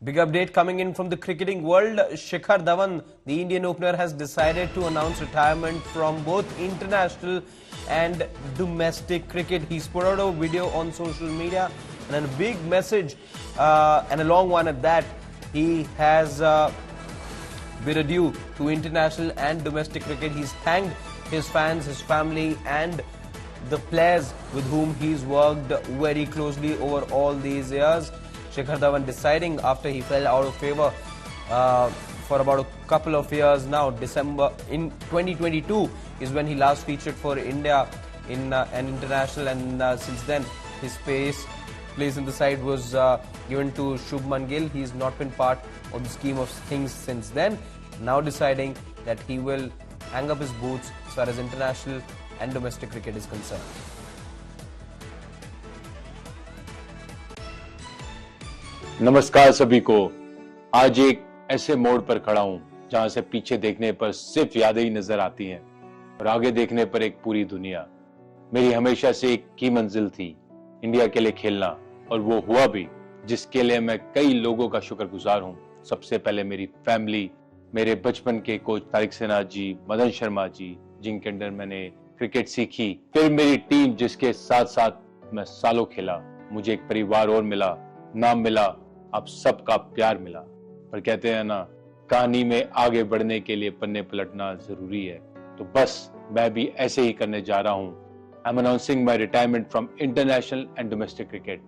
Big update coming in from the cricketing world. Shikhar Dhawan, the Indian opener, has decided to announce retirement from both international and domestic cricket. He's put out a video on social media and a big message, and a long one at that. He has bid adieu to international and domestic cricket. He's thanked his fans, his family, and the players with whom he's worked very closely over all these years. Shikhar Dhawan deciding after he fell out of favour for about a couple of years now. December in 2022 is when he last featured for India in an international, and since then his place in the side was given to Shubman Gill. He's not been part of the scheme of things since then. Now deciding that he will hang up his boots as far as international and domestic cricket is concerned. नमस्कार सभी को। आज एक ऐसे मोड़ पर खड़ा हूं जहां से पीछे देखने पर सिर्फ यादें ही नजर आती हैं और आगे देखने पर एक पूरी दुनिया। मेरी हमेशा से एक की मंजिल थी, इंडिया के लिए खेलना, और वो हुआ भी, जिसके लिए मैं कई लोगों का शुक्रगुजार हूं। सबसे पहले मेरी फैमिली, मेरे बचपन के कोच तारिक सिन्हा जी, मदन शर्मा जी, जिनके अंडर मैंने क्रिकेट सीखी, फिर मेरी टीम जिसके साथ साथ मैं सालों खेला। मुझे एक परिवार और मिला, नाम मिला, आप सबका प्यार मिला। पर कहते हैं ना, कहानी में आगे बढ़ने के लिए पन्ने पलटना जरूरी है, तो बस मैं भी ऐसे ही करने जा रहा हूं। I am announcing my retirement from international and domestic cricket.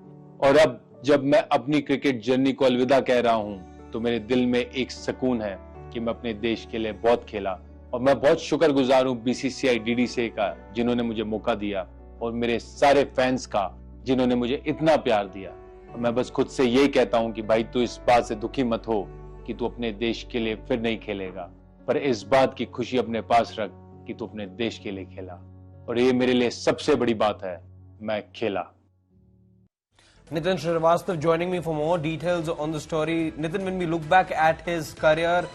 और अब जब मैं अपनी क्रिकेट जर्नी को अलविदा कह रहा हूं, तो मेरे दिल में एक सुकून है कि मैं अपने देश के लिए बहुत खेला, और मैं बहुत शुक्रगुजार हूं बीसीसीआई डीडीसी का, जिन्होंने मुझे मौका दिया, और मेरे सारे फैंस का, जिन्होंने मुझे इतना प्यार दिया। मैं बस खुद से यही कहता हूं कि भाई, तू इस बात से दुखी मत हो कि तू अपने देश के लिए फिर नहीं खेलेगा, पर इस बात की खुशी अपने पास रख कि तू अपने देश के लिए खेला, और ये मेरे लिए सबसे बड़ी बात है, मैं खेला। Nitin Srivastava joining me for more details on the story. Nitin, when we look back at his career,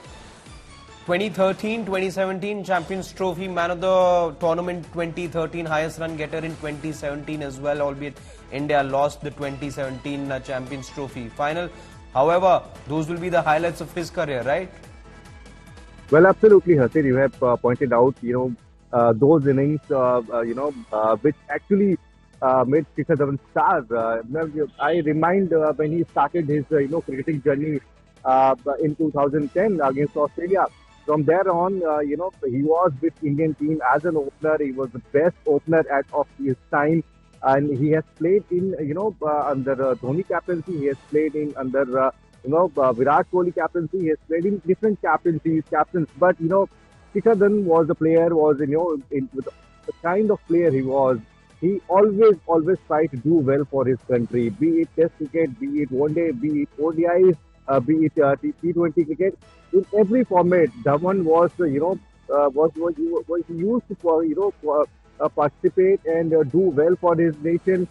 2013, 2017 Champions Trophy, man of the tournament 2013, highest run getter in 2017 as well, albeit India lost the 2017 Champions Trophy final. However, those will be the highlights of his career, right? Well, absolutely, Hasir. You have pointed out, those innings, which actually made Shikhar Dhawan star. I remind when he started his, cricketing journey in 2010 against Australia. From there on, he was with Indian team as an opener. He was the best opener of his time, and he has played in, under Dhoni captaincy. He has played in under, Virat Kohli captaincy. He has played in different captains. But Shikhar Dhawan was a player, with the kind of player he was. He always tried to do well for his country, be it Test cricket, be it One Day, be it ODIs, be it T20 cricket. In every format, Dhawan was used to participate and do well for his nation.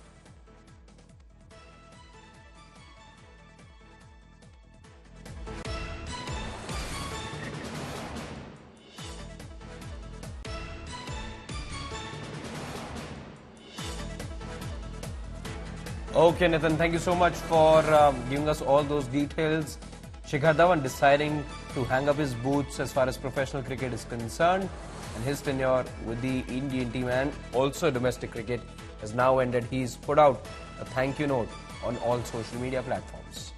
Okay, Nitin, thank you so much for giving us all those details. Shikhar Dhawan deciding to hang up his boots as far as professional cricket is concerned, and his tenure with the Indian team and also domestic cricket has now ended. He's put out a thank you note on all social media platforms.